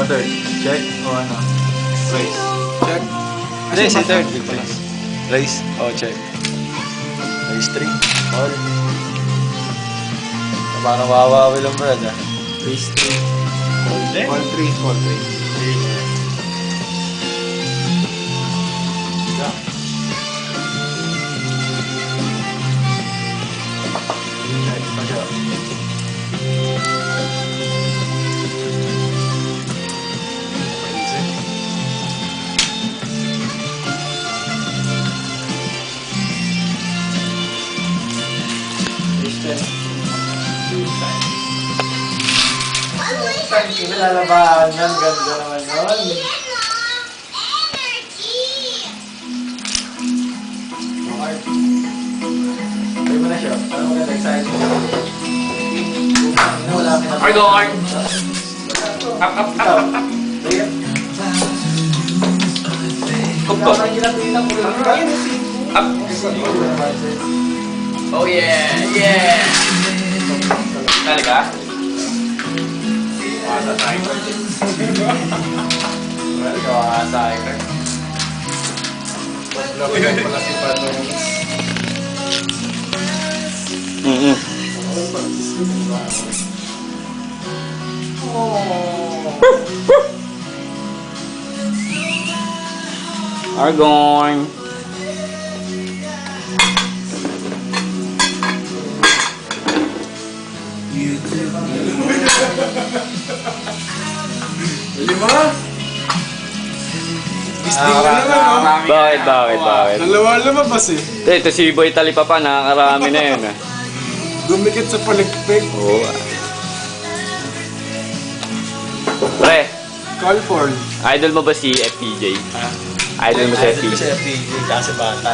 O third. Check. O ano? Raise. Check. Hindi, si third. Raise. O check. Raise 3. Call. Paano wawawi lang brad ah? Raise 3. Call 3. Call 3. Kinalalabahan ng ganda naman nun. Pwede mo na siya. Parang maganda excited. Wala kami na. Argo, Argo. Up. Kup. Up. Oh yeah. Dali ka? Wasa cycle. Well, wasa cycle. Maglaki pala si Patong. Argon. Lima? Isting na lang, no? Bakit? Dalawa lumabas eh. Ito si Boy Talipapa, nakakarami na yun. Dumikit sa palikpik. Oo. Pre, Call for. idol mo ba si FPJ? Idol mo si FPJ? Kasi FPJ, kasi bata.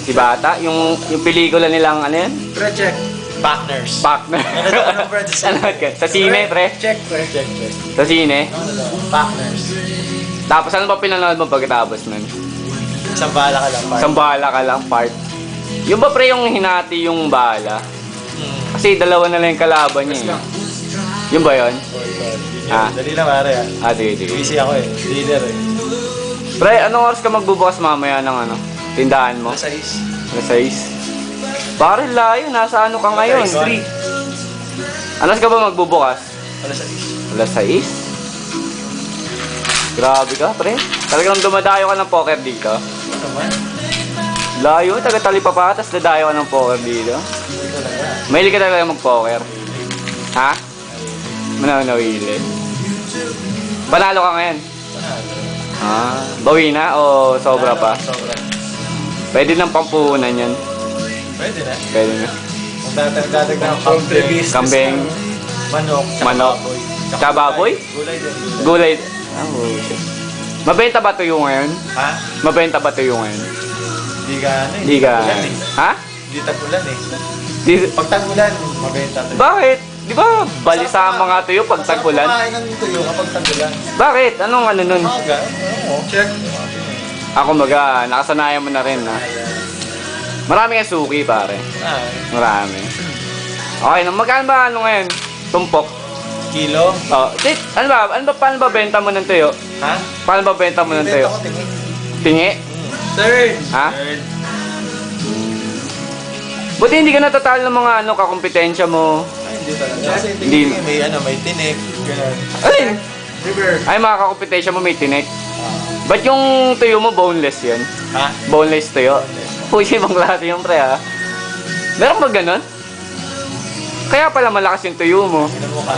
Si Bata? Yung pelikula nilang ano yan? Pre, check. Partners. Partner. Ano pre? Ano ka? Sa sine, pre? Check, pre. Check. Sa sine? Partners. Tapos ano ba pinanood mo pagkatapos nun? Isang bala ka lang, part. Isang bala ka lang, part. Yung ba pre yung hinati yung bala? Kasi dalawa na lang yung kalaban niya eh. Yung ba yun? Ah. Dali lang, pare. Sige. Busy ako eh. Leader eh. Pre, anong oras ka magbubukas mamaya ng ano? Tindahan mo? Nasa is. Alas 6. Pare, layo. Nasa ano ka ngayon? Alas 3. Alas ka ba magbubukas? Nasa is. Alas 6? Grabe ka, pre. Talagang dumadayo ka ng poker dito. Ano naman? Layo, taga-Talipapa, tapos dadayo ka ng poker dito. Hindi ko lang yan. Mahilig ka talaga mag-poker? Ha? Manawili. Panalo ka ngayon? Bawi na o sobra pa? Sobra. Pwede ng pampuhunan yan. Pwede na. Pwede na. Magdadagdag ng kambing. Kambing, Manok. manok, tsaka baboy? Gulay din. Gulay. Oh, shit. Mabenta ba tuyo ngayon? Ha? Mabenta ba tuyo ngayon? Hindi ka ano eh. Hindi ka... Tagulan eh. Ha? Hindi tagulan eh. Di... Pag tagulan, mabenta tayo. Bakit? Di ba balisa ang mga tuyo pag tagulan? Masarap kumain ng tuyo kapag tagulan. Bakit? Anong ano nun? Maga. Oo. Check. Ako maga, nakasanayan mo na rin ha. Marami kang suki pare. Marami. Okay, magkano ba ano ngayon? Tumpok. Kilo. Oh, paano ba benta mo ng tuyo? Ha? Paano ba benta mo ng tuyo? Benta ko tingin. Tingi? Third. Ha? Third. Buti hindi ka natatalo ng mga ano, kakompetensya mo. Ay, hindi talaga. Kasi Hindi. tingin may ano, may tinik. Ganun. Alin? River. Ay, mga kakompetensya mo may tinik. Ba't yung tuyo mo boneless yan? Ha? Boneless tuyo? Uy, ibang klase yung pre ha. Meron ba ganun? Kaya pala malakas yung tuyo mo. Ano mo ka?